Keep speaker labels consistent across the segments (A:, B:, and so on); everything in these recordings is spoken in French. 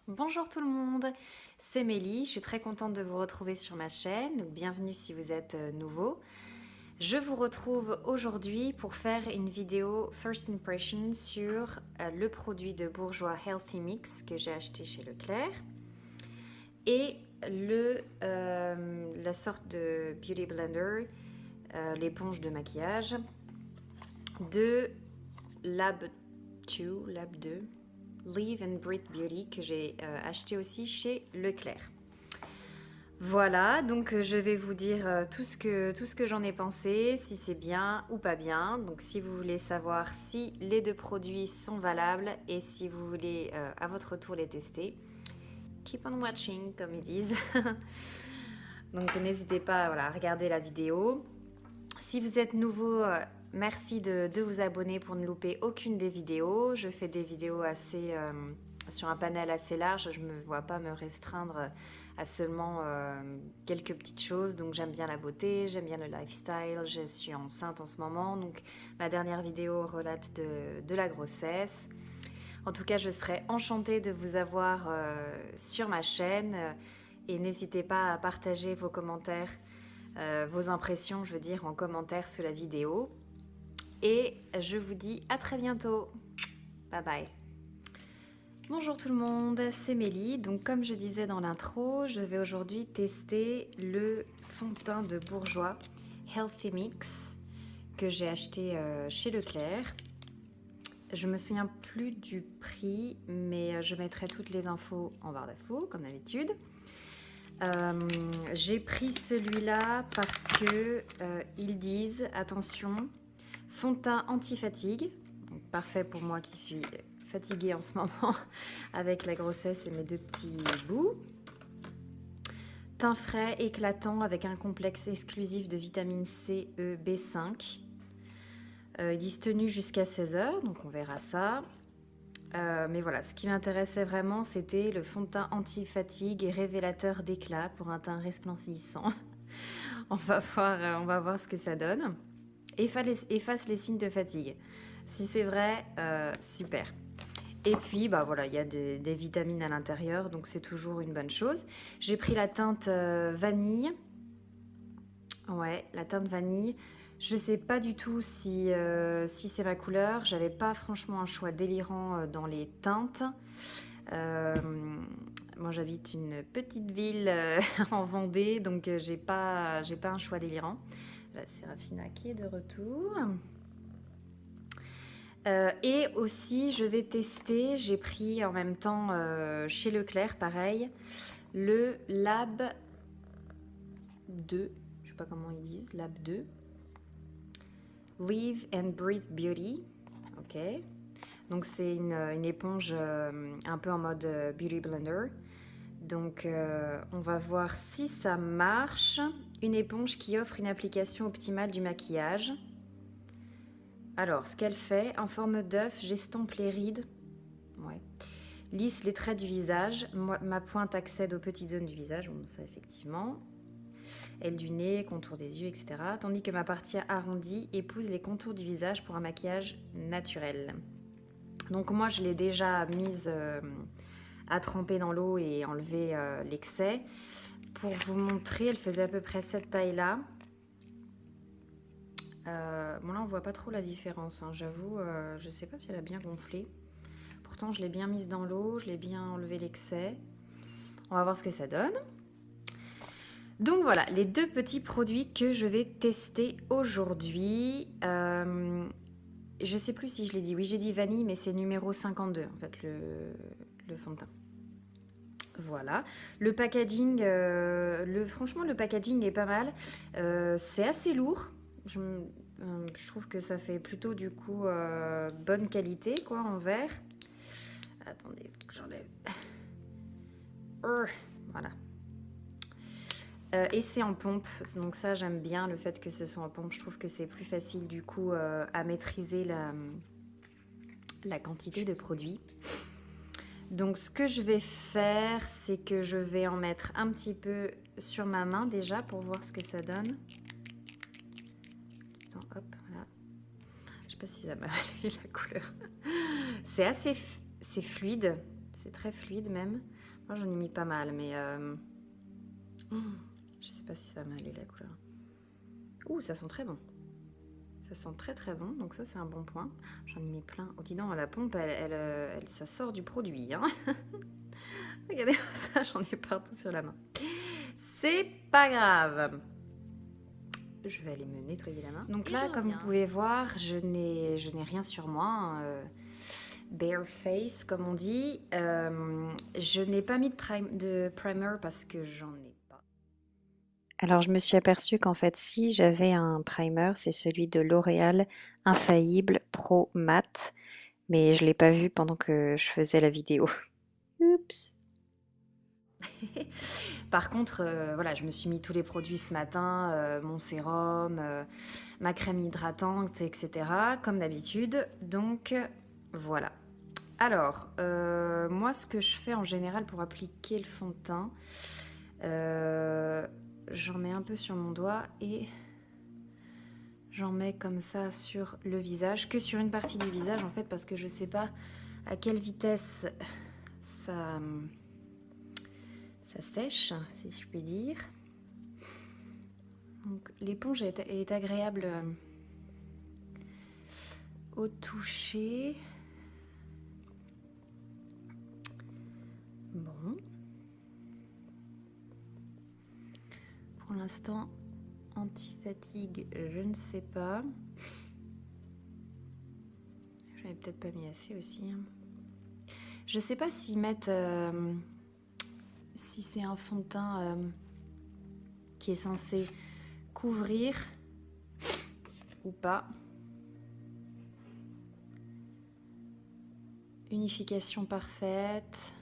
A: Bonjour tout le monde, c'est Mélie, je suis très contente de vous retrouver sur ma chaîne, donc bienvenue si vous êtes nouveau. Je vous retrouve aujourd'hui pour faire une vidéo First Impression sur le produit de Bourjois Healthy Mix que j'ai acheté chez Leclerc et la sorte de Beauty Blender, l'éponge de maquillage de Lab 2, Live and Breathe Beauty que j'ai acheté aussi chez Leclerc. Voilà, donc je vais vous dire tout ce que j'en ai pensé, si c'est bien ou pas bien. Donc si vous voulez savoir si les deux produits sont valables et si vous voulez à votre tour les tester, keep on watching comme ils disent. Donc n'hésitez pas à regarder la vidéo. Si vous êtes nouveau, merci de vous abonner pour ne louper aucune des vidéos. Je fais des vidéos sur un panel assez large. Je ne me vois pas me restreindre à seulement quelques petites choses. Donc j'aime bien la beauté, j'aime bien le lifestyle. Je suis enceinte en ce moment. Donc ma dernière vidéo relate de la grossesse. En tout cas, je serais enchantée de vous avoir sur ma chaîne. Et n'hésitez pas à partager vos commentaires. Vos impressions, je veux dire, en commentaire sous la vidéo. Et je vous dis à très bientôt. Bye bye. Bonjour tout le monde, c'est Mélie. Donc comme je disais dans l'intro, je vais aujourd'hui tester le fond de teint de Bourjois Healthy Mix que j'ai acheté chez Leclerc. Je me souviens plus du prix, mais je mettrai toutes les infos en barre d'infos comme d'habitude. J'ai pris celui-là parce que ils disent, attention, fond de teint anti-fatigue, donc parfait pour moi qui suis fatiguée en ce moment avec la grossesse et mes deux petits bouts. Teint frais, éclatant avec un complexe exclusif de vitamine C, E, B5. Ils disent tenue jusqu'à 16 heures, donc on verra ça. Mais voilà, ce qui m'intéressait vraiment, c'était le fond de teint anti-fatigue et révélateur d'éclat pour un teint resplendissant. On va voir ce que ça donne. Efface les signes de fatigue. Si c'est vrai, super. Et puis, bah voilà, il y a des vitamines à l'intérieur, donc c'est toujours une bonne chose. J'ai pris la teinte vanille. Ouais, la teinte vanille. Je sais pas du tout si c'est ma couleur. J'avais pas franchement un choix délirant dans les teintes. Moi, j'habite une petite ville en Vendée, donc j'ai pas un choix délirant. Là, c'est Rafina qui est de retour. Et aussi, je vais tester, j'ai pris en même temps chez Leclerc, pareil, le Lab 2, je sais pas comment ils disent, Lab 2, Live and Breathe Beauty, ok. Donc c'est une éponge un peu en mode Beauty Blender. Donc on va voir si ça marche. Une éponge qui offre une application optimale du maquillage. Alors, ce qu'elle fait, en forme d'œuf, j'estompe les rides. Ouais. Lisse les traits du visage. Ma pointe accède aux petites zones du visage. Bon, ça, effectivement. Aile du nez, contour des yeux, etc. Tandis que ma partie arrondie épouse les contours du visage pour un maquillage naturel. Donc, moi, je l'ai déjà mise à tremper dans l'eau et enlever l'excès. Pour vous montrer, elle faisait à peu près cette taille-là. Bon là on voit pas trop la différence, hein, j'avoue, je sais pas si elle a bien gonflé. Pourtant je l'ai bien mise dans l'eau, je l'ai bien enlevé l'excès. On va voir ce que ça donne. Donc voilà, les deux petits produits que je vais tester aujourd'hui. Je sais plus si je l'ai dit, oui j'ai dit vanille, mais c'est numéro 52 en fait le fond de teint. Voilà, le packaging, franchement le packaging est pas mal, c'est assez lourd. Je trouve que ça fait plutôt du coup bonne qualité quoi en verre. Attendez, j'enlève. Voilà. Et c'est en pompe, donc ça j'aime bien le fait que ce soit en pompe. Je trouve que c'est plus facile du coup à maîtriser la quantité de produits. Donc ce que je vais faire, c'est que je vais en mettre un petit peu sur ma main déjà pour voir ce que ça donne. Attends, hop, voilà. Je sais pas si ça m'a allumé la couleur. C'est assez fluide, C'est très fluide même. Moi j'en ai mis pas mal, mais je sais pas si ça va m'aller la couleur. Ouh, ça sent très bon. Ça sent très très bon, donc ça c'est un bon point. J'en ai mis plein. Oh, dis donc, la pompe, ça sort du produit. Hein. Regardez ça, j'en ai partout sur la main. C'est pas grave. Je vais aller me nettoyer la main. Donc là, comme vous pouvez voir, je n'ai rien sur moi. Bare face, comme on dit. Je n'ai pas mis de primer parce que j'en ai pas. Alors, je me suis aperçue qu'en fait, si j'avais un primer, c'est celui de L'Oréal Infaillible Pro Matte. Mais je ne l'ai pas vu pendant que je faisais la vidéo. Oups. Par contre, voilà, je me suis mis tous les produits ce matin, mon sérum, ma crème hydratante, etc. Comme d'habitude. Donc, voilà. Alors, moi, ce que je fais en général pour appliquer le fond de teint, j'en mets un peu sur mon doigt et j'en mets comme ça sur le visage, que sur une partie du visage en fait, parce que je sais pas à quelle vitesse ça sèche, si je puis dire. Donc l'éponge est agréable au toucher. Bon. Pour l'instant, anti-fatigue, je ne sais pas. J'avais peut-être pas mis assez aussi. Je sais pas s'ils mettent... si c'est un fond de teint qui est censé couvrir ou pas. Unification parfaite,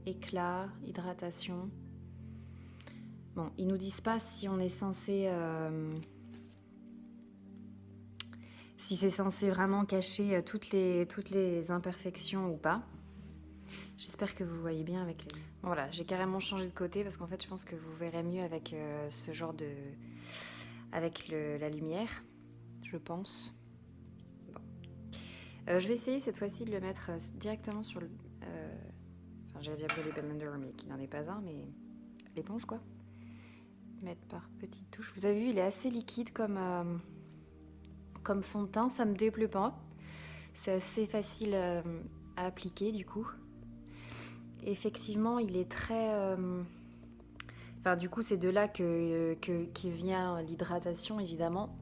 A: éclat, hydratation. Bon, ils nous disent pas si on est censé... si c'est censé vraiment cacher toutes les imperfections ou pas. J'espère que vous voyez bien avec les... Bon, voilà, j'ai carrément changé de côté parce qu'en fait, je pense que vous verrez mieux avec ce genre de... avec la lumière, je pense. Bon. Je vais essayer cette fois-ci de le mettre directement sur le... enfin, j'allais dire Beauty Blender, mais qui n'en est pas un, mais l'éponge, quoi. Mettre par petites touches. Vous avez vu, il est assez liquide comme fond de teint, ça me déplaît pas. C'est assez facile à appliquer, du coup. Effectivement, il est très... Enfin, du coup, c'est de là qui vient l'hydratation, évidemment.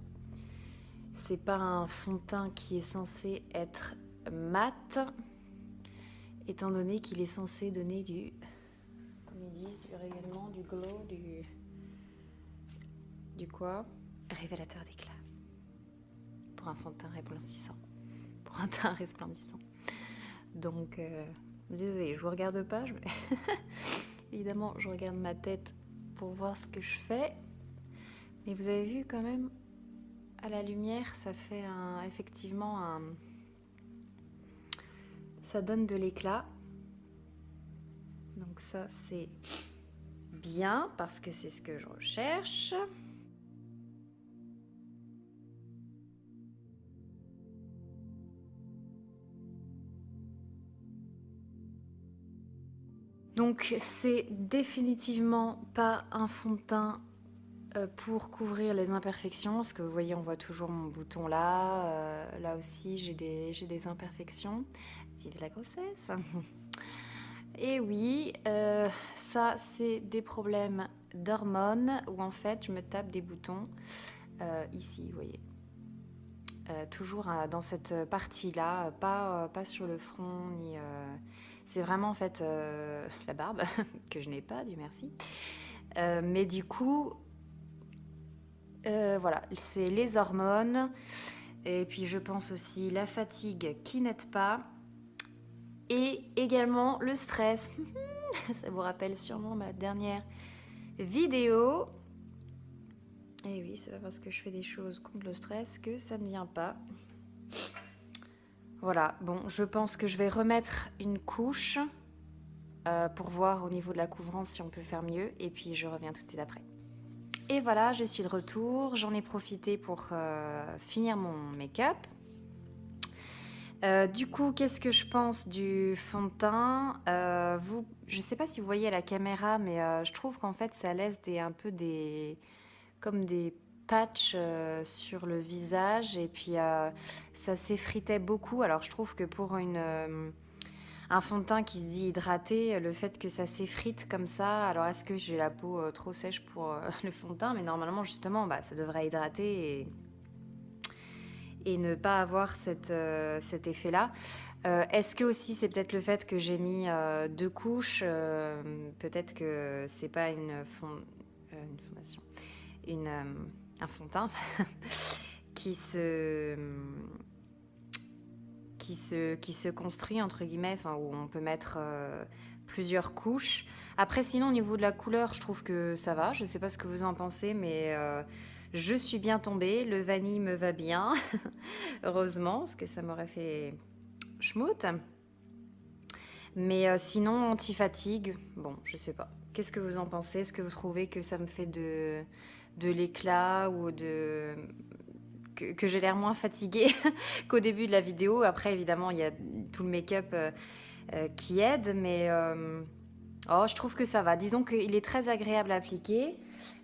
A: C'est pas un fond de teint qui est censé être mat, étant donné qu'il est censé donner du... Comme ils disent, du rayonnement, du glow, du quoi? Révélateur d'éclat. Pour un fond de teint resplendissant. Pour un teint resplendissant. Donc... Désolée, je vous regarde pas. Évidemment, je regarde ma tête pour voir ce que je fais. Mais vous avez vu quand même, à la lumière, ça fait effectivement ça donne de l'éclat. Donc ça, c'est bien parce que c'est ce que je recherche. Donc c'est définitivement pas un fond de teint pour couvrir les imperfections, parce que vous voyez, on voit toujours mon bouton là. Là aussi, j'ai des imperfections. Vive la grossesse. Et oui, ça c'est des problèmes d'hormones où en fait je me tape des boutons ici, vous voyez. Toujours dans cette partie-là, pas sur le front, ni... c'est vraiment en fait la barbe, que je n'ai pas, Dieu merci. Mais du coup, voilà, c'est les hormones, et puis je pense aussi la fatigue qui n'aide pas, et également le stress. Ça vous rappelle sûrement ma dernière vidéo. Et oui, c'est pas parce que je fais des choses contre le stress que ça ne vient pas. Voilà, bon, je pense que je vais remettre une couche pour voir au niveau de la couvrance si on peut faire mieux. Et puis je reviens tout de suite après. Et voilà, je suis de retour. J'en ai profité pour finir mon make-up. Du coup, qu'est-ce que je pense du fond de teint? Je sais pas si vous voyez à la caméra, mais je trouve qu'en fait, ça laisse comme des patchs sur le visage et puis ça s'effritait beaucoup. Alors, je trouve que pour un fond de teint qui se dit hydraté, le fait que ça s'effrite comme ça, alors est-ce que j'ai la peau trop sèche pour le fond de teint? Mais normalement, justement, bah, ça devrait hydrater et ne pas avoir cet effet-là. Est-ce que aussi c'est peut-être le fait que j'ai mis 2 couches, peut-être que c'est pas une fondation, un fond de teint qui se construit entre guillemets, enfin où on peut mettre plusieurs couches. Après sinon au niveau de la couleur, je trouve que ça va. Je sais pas ce que vous en pensez, mais je suis bien tombée. Le vanille me va bien, heureusement, parce que ça m'aurait fait schmout. Mais sinon anti-fatigue, bon, je sais pas. Qu'est-ce que vous en pensez? Est-ce que vous trouvez que ça me fait de l'éclat ou que j'ai l'air moins fatiguée qu'au début de la vidéo? Après, évidemment, il y a tout le make-up qui aide, mais oh, je trouve que ça va. Disons qu'il est très agréable à appliquer.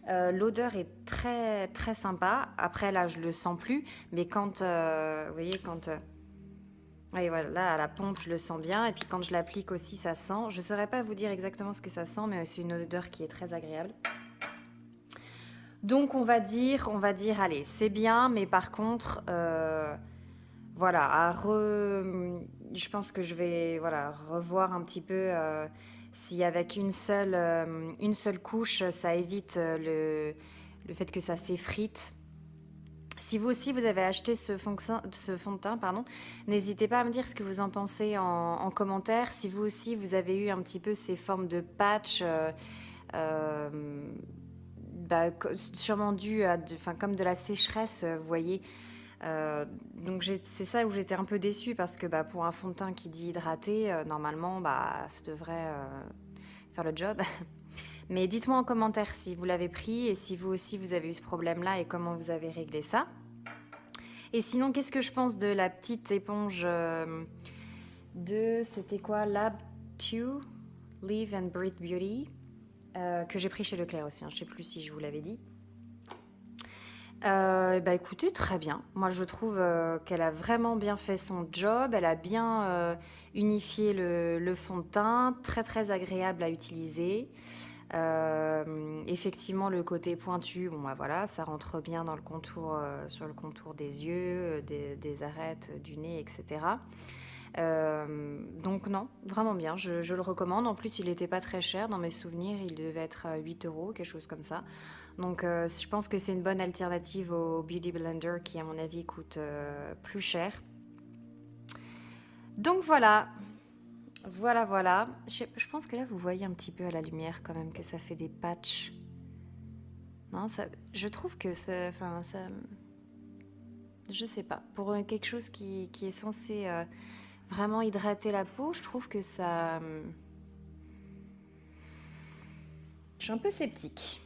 A: L'odeur est très très sympa. Après, là, je le sens plus, mais quand, vous voyez, quand et voilà, là, à la pompe, je le sens bien. Et puis quand je l'applique aussi, ça sent. Je ne saurais pas vous dire exactement ce que ça sent, mais c'est une odeur qui est très agréable. Donc on va dire, allez, c'est bien, mais par contre, voilà, je pense que je vais revoir un petit peu si avec une seule couche, ça évite le fait que ça s'effrite. Si vous aussi vous avez acheté ce fond de teint, pardon, n'hésitez pas à me dire ce que vous en pensez en commentaire. Si vous aussi vous avez eu un petit peu ces formes de patch, bah, sûrement dû à comme de la sécheresse, vous voyez. Donc c'est ça où j'étais un peu déçue parce que bah, pour un fond de teint qui dit hydraté, normalement bah, ça devrait faire le job. Mais dites-moi en commentaire si vous l'avez pris et si vous aussi vous avez eu ce problème-là et comment vous avez réglé ça. Et sinon, qu'est-ce que je pense de la petite éponge c'était quoi, Lab 2 Live and Breathe Beauty, que j'ai pris chez Leclerc aussi, hein, je sais plus si je vous l'avais dit. Bah écoutez, très bien. Moi je trouve qu'elle a vraiment bien fait son job, elle a bien unifié le fond de teint, très très agréable à utiliser. Effectivement le côté pointu, bon bah voilà, ça rentre bien dans le contour, sur le contour des yeux, des arêtes, du nez, etc. Donc non, vraiment bien, je le recommande. En plus il n'était pas très cher, dans mes souvenirs il devait être à 8 €, quelque chose comme ça. Donc je pense que c'est une bonne alternative au Beauty Blender qui à mon avis coûte plus cher. Donc voilà. Voilà. Je pense que là, vous voyez un petit peu à la lumière quand même que ça fait des patchs. Non, je trouve que ça... Enfin, ça... Je sais pas. Pour quelque chose qui est censé vraiment hydrater la peau, je trouve que ça... Je suis un peu sceptique.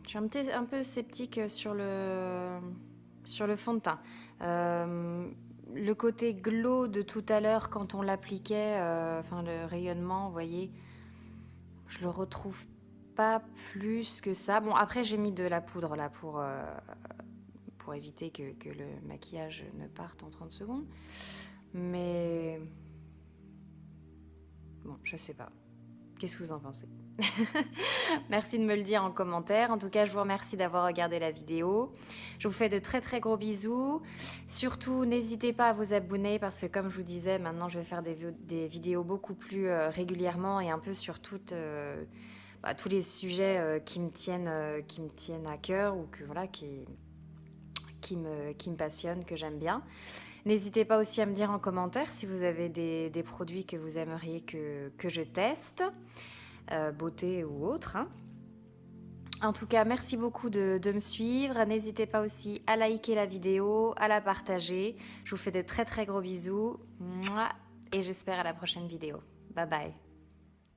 A: Je suis un peu sceptique sur le fond de teint. Le côté glow de tout à l'heure quand on l'appliquait, le rayonnement, vous voyez, je le retrouve pas plus que ça. Bon, après j'ai mis de la poudre là pour éviter que le maquillage ne parte en 30 secondes. Mais bon, je sais pas. Qu'est-ce que vous en pensez? Merci de me le dire en commentaire. En tout cas, je vous remercie d'avoir regardé la vidéo. Je vous fais de très très gros bisous. Surtout, n'hésitez pas à vous abonner parce que comme je vous disais, maintenant je vais faire des vidéos beaucoup plus régulièrement et un peu sur tous les sujets qui me tiennent à cœur ou qui me passionnent, que j'aime bien. N'hésitez pas aussi à me dire en commentaire si vous avez des produits que vous aimeriez que je teste. Beauté ou autre. Hein. En tout cas, merci beaucoup de me suivre. N'hésitez pas aussi à liker la vidéo, à la partager. Je vous fais de très très gros bisous. Et j'espère à la prochaine vidéo. Bye bye.